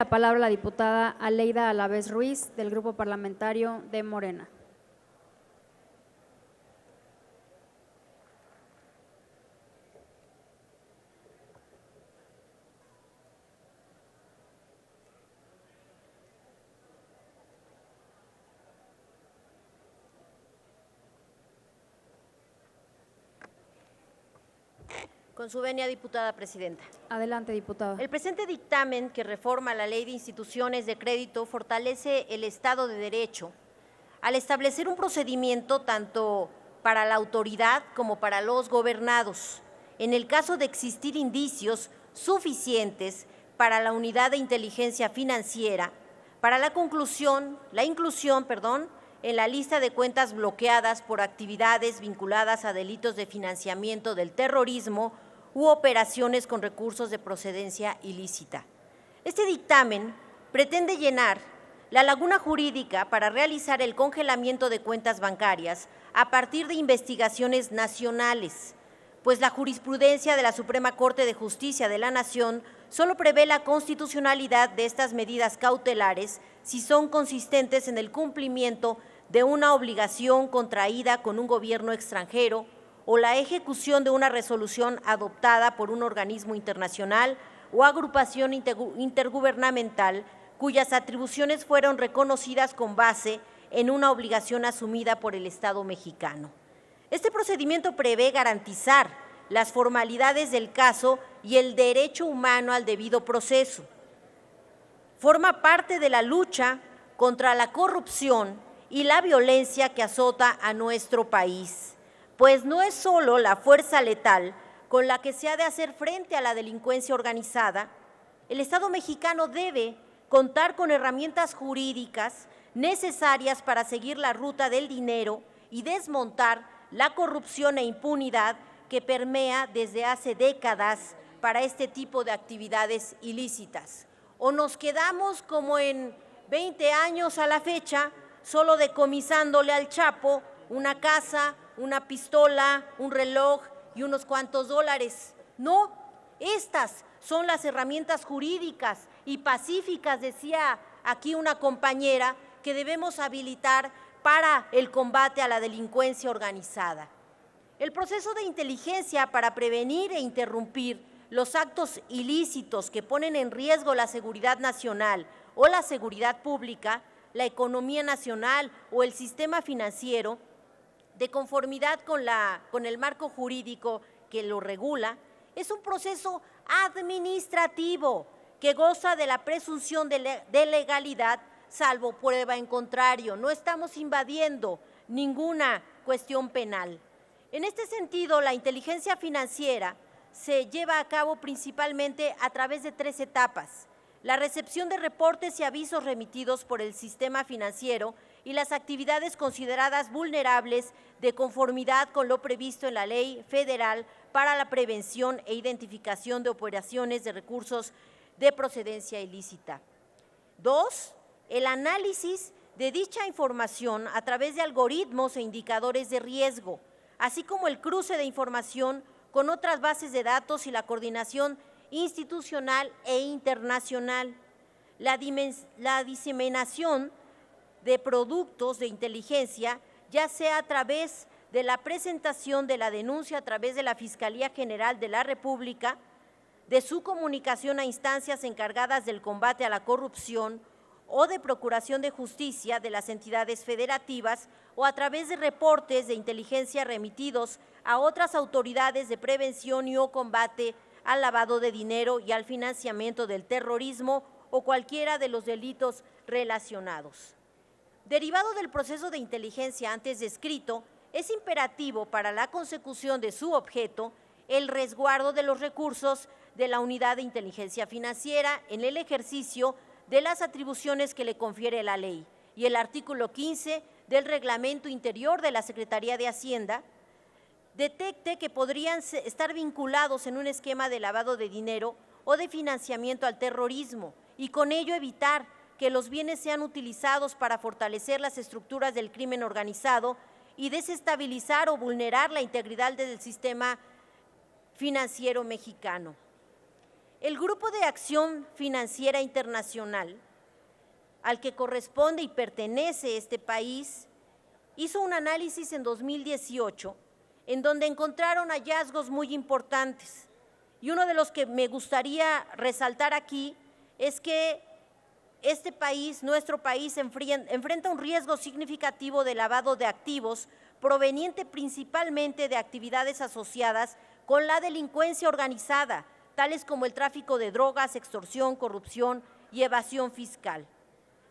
La palabra a la diputada Aleida Alavés Ruiz, del Grupo Parlamentario de Morena. Con su venia, diputada presidenta. Adelante, diputada. El presente dictamen que reforma la Ley de Instituciones de Crédito fortalece el Estado de Derecho al establecer un procedimiento tanto para la autoridad como para los gobernados, en el caso de existir indicios suficientes para la Unidad de Inteligencia Financiera, para la inclusión, en la lista de cuentas bloqueadas por actividades vinculadas a delitos de financiamiento del terrorismo u operaciones con recursos de procedencia ilícita. Este dictamen pretende llenar la laguna jurídica para realizar el congelamiento de cuentas bancarias a partir de investigaciones nacionales, pues la jurisprudencia de la Suprema Corte de Justicia de la Nación solo prevé la constitucionalidad de estas medidas cautelares si son consistentes en el cumplimiento de una obligación contraída con un gobierno extranjero o la ejecución de una resolución adoptada por un organismo internacional o agrupación intergubernamental cuyas atribuciones fueron reconocidas con base en una obligación asumida por el Estado mexicano. Este procedimiento prevé garantizar las formalidades del caso y el derecho humano al debido proceso. Forma parte de la lucha contra la corrupción y la violencia que azota a nuestro país, pues no es solo la fuerza letal con la que se ha de hacer frente a la delincuencia organizada. El Estado mexicano debe contar con herramientas jurídicas necesarias para seguir la ruta del dinero y desmontar la corrupción e impunidad que permea desde hace décadas para este tipo de actividades ilícitas. O nos quedamos como en 20 años a la fecha, solo decomisándole al Chapo una casa, una pistola, un reloj y unos cuantos dólares. No, estas son las herramientas jurídicas y pacíficas, decía aquí una compañera, que debemos habilitar para el combate a la delincuencia organizada. El proceso de inteligencia para prevenir e interrumpir los actos ilícitos que ponen en riesgo la seguridad nacional o la seguridad pública, la economía nacional o el sistema financiero, de conformidad con el marco jurídico que lo regula, es un proceso administrativo que goza de la presunción de legalidad, salvo prueba en contrario. No estamos invadiendo ninguna cuestión penal. En este sentido, la inteligencia financiera se lleva a cabo principalmente a través de 3 etapas: la recepción de reportes y avisos remitidos por el sistema financiero y las actividades consideradas vulnerables de conformidad con lo previsto en la Ley Federal para la Prevención e Identificación de Operaciones de Recursos de Procedencia Ilícita. 2. El análisis de dicha información a través de algoritmos e indicadores de riesgo, así como el cruce de información con otras bases de datos y la coordinación institucional e internacional. La diseminación de productos de inteligencia, ya sea a través de la presentación de la denuncia a través de la Fiscalía General de la República, de su comunicación a instancias encargadas del combate a la corrupción o de procuración de justicia de las entidades federativas, o a través de reportes de inteligencia remitidos a otras autoridades de prevención y o combate al lavado de dinero y al financiamiento del terrorismo o cualquiera de los delitos relacionados. Derivado del proceso de inteligencia antes descrito, es imperativo para la consecución de su objeto el resguardo de los recursos de la Unidad de Inteligencia Financiera en el ejercicio de las atribuciones que le confiere la ley, y el artículo 15 del Reglamento Interior de la Secretaría de Hacienda detecte que podrían estar vinculados en un esquema de lavado de dinero o de financiamiento al terrorismo, y con ello evitar que los bienes sean utilizados para fortalecer las estructuras del crimen organizado y desestabilizar o vulnerar la integridad del sistema financiero mexicano. El Grupo de Acción Financiera Internacional, al que corresponde y pertenece este país, hizo un análisis en 2018 en donde encontraron hallazgos muy importantes. Y uno de los que me gustaría resaltar aquí es que este país, nuestro país, enfrenta un riesgo significativo de lavado de activos proveniente principalmente de actividades asociadas con la delincuencia organizada, tales como el tráfico de drogas, extorsión, corrupción y evasión fiscal.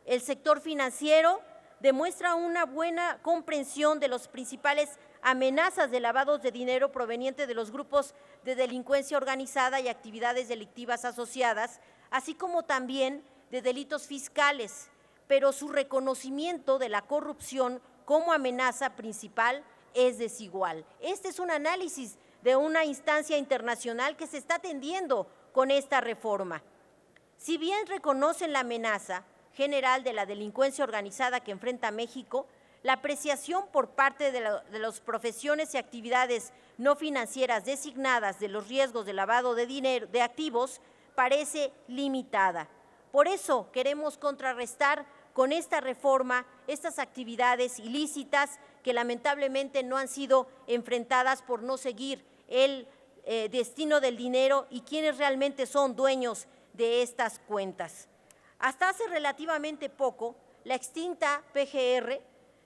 El sector financiero demuestra una buena comprensión de las principales amenazas de lavados de dinero proveniente de los grupos de delincuencia organizada y actividades delictivas asociadas, así como también de delitos fiscales, pero su reconocimiento de la corrupción como amenaza principal es desigual. Este es un análisis de una instancia internacional que se está atendiendo con esta reforma. Si bien reconocen la amenaza general de la delincuencia organizada que enfrenta México, la apreciación por parte de las profesiones y actividades no financieras designadas de los riesgos de lavado de dinero, de activos, parece limitada. Por eso queremos contrarrestar con esta reforma estas actividades ilícitas que lamentablemente no han sido enfrentadas por no seguir el destino del dinero y quienes realmente son dueños de estas cuentas. Hasta hace relativamente poco, la extinta PGR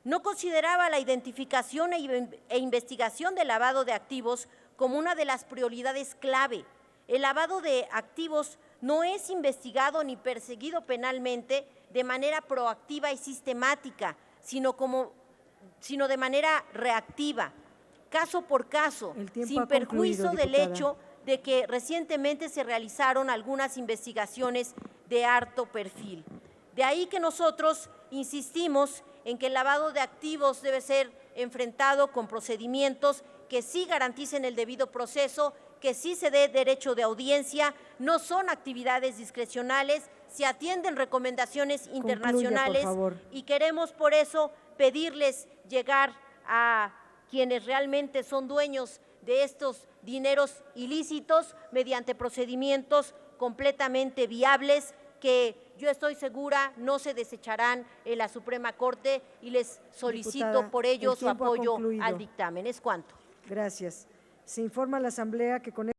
no consideraba la identificación e investigación del lavado de activos como una de las prioridades clave. El lavado de activos no es investigado ni perseguido penalmente de manera proactiva y sistemática, sino de manera reactiva, caso por caso, sin perjuicio del hecho de que recientemente se realizaron algunas investigaciones de alto perfil. De ahí que nosotros insistimos en que el lavado de activos debe ser enfrentado con procedimientos que sí garanticen el debido proceso, que sí se dé derecho de audiencia, no son actividades discrecionales, se atienden recomendaciones internacionales. Concluya, por favor. Y queremos por eso pedirles llegar a quienes realmente son dueños de estos dineros ilícitos mediante procedimientos completamente viables que yo estoy segura no se desecharán en la Suprema Corte y les solicito Diputada, por ello el su tiempo ha apoyo concluido. al dictamen. Es cuanto. Gracias. Se informa a la Asamblea que con